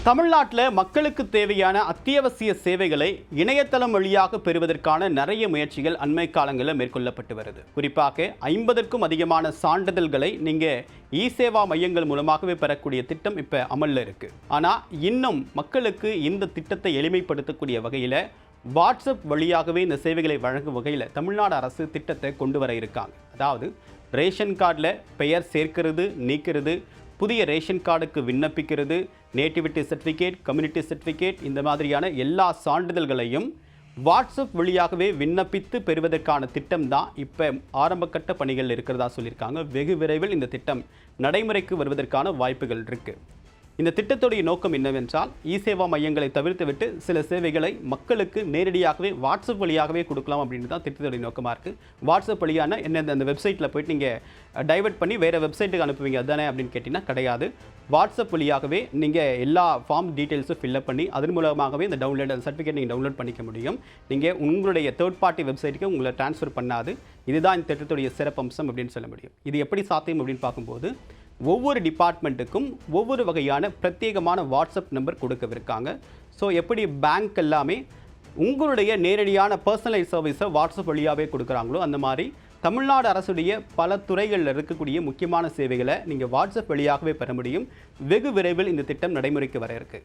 தமிழ்நாட்டில் மக்களுக்கு தேவையான அத்தியாவசிய சேவைகளை இணையதளம் வழியாக பெறுவதற்கான நிறைய முயற்சிகள் அண்மை காலங்களில் மேற்கொள்ளப்பட்டு வருது. குறிப்பாக 50க்கும் அதிகமான சான்றிதழ்களை நீங்கள் இ-சேவா மையங்கள் மூலமாகவே பெறக்கூடிய திட்டம் இப்போ அமலில் இருக்குது. ஆனால் இன்னும் மக்களுக்கு இந்த திட்டத்தை எளிமைப்படுத்தக்கூடிய வகையில் வாட்ஸ்அப் வழியாகவே இந்த சேவைகளை வழங்கும் வகையில் தமிழ்நாடு அரசு திட்டத்தை கொண்டு வர இருக்காங்க. அதாவது ரேஷன் கார்டில் பெயர் சேர்க்கிறது, நீக்கிறது, புதிய ரேஷன் கார்டுக்கு விண்ணப்பிக்கிறது, நேட்டிவிட்டி சர்டிஃபிகேட், கம்யூனிட்டி சர்டிஃபிகேட், இந்த மாதிரியான எல்லா சான்றிதழ்களையும் வாட்ஸ்அப் வழியாகவே விண்ணப்பித்து பெறுவதற்கான திட்டம் தான் இப்போ ஆரம்பக்கட்ட பணிகள் இருக்கிறதா சொல்லியிருக்காங்க. வெகு விரைவில் இந்த திட்டம் நடைமுறைக்கு வருவதற்கான வாய்ப்புகள் இருக்குது. இந்த திட்டத்துடைய நோக்கம் என்னவென்றால் இ-சேவா மையங்களை தவிர்த்துவிட்டு சில சேவைகளை மக்களுக்கு நேரடியாகவே வாட்ஸ்அப் வழியாகவே கொடுக்கலாம் அப்படின்னு தான் திட்டத்துடைய நோக்கமாக இருக்குது. வாட்ஸ்அப் வழியான என்ன அந்த வெப்சைட்டில் போய்ட்டு நீங்கள் டைவர்ட் பண்ணி வேறு வெப்சைட்டுக்கு அனுப்புவீங்க அதுதானே அப்படின்னு கேட்டிங்கன்னா கிடையாது. வாட்ஸ்அப் வழியாகவே நீங்கள் எல்லா ஃபார்ம் டீட்டெயில்ஸும் ஃபில்அப் பண்ணி அதன் மூலமாகவே இந்த அந்த சர்டிஃபிகேட் நீங்கள் டவுன்லோட் பண்ணிக்க முடியும். நீங்கள் உங்களுடைய தேர்ட் பார்ட்டி வெப்சைட்டுக்கு உங்களை ட்ரான்ஸ்ஃபர் பண்ணாது. இதுதான் இந்த திட்டத்துடைய சிறப்பம்சம் அப்படின்னு சொல்ல முடியும். இது எப்படி சாத்தியம் அப்படின்னு பார்க்கும்போது ஒவ்வொரு டிபார்ட்மெண்ட்டுக்கும் ஒவ்வொரு வகையான பிரத்யேகமான வாட்ஸ்அப் நம்பர் கொடுக்கவிருக்காங்க. ஸோ எப்படி பேங்க் எல்லாமே உங்களுடைய நேரடியான பர்சனலைஸ் சர்வீஸை வாட்ஸ்அப் வழியாகவே கொடுக்குறாங்களோ அந்த மாதிரி தமிழ்நாடு அரசுடைய பல துறைகளில் இருக்கக்கூடிய முக்கியமான சேவைகளை நீங்கள் வாட்ஸ்அப் வழியாகவே பெற முடியும். வெகு விரைவில் இந்த திட்டம் நடைமுறைக்கு வர இருக்கு.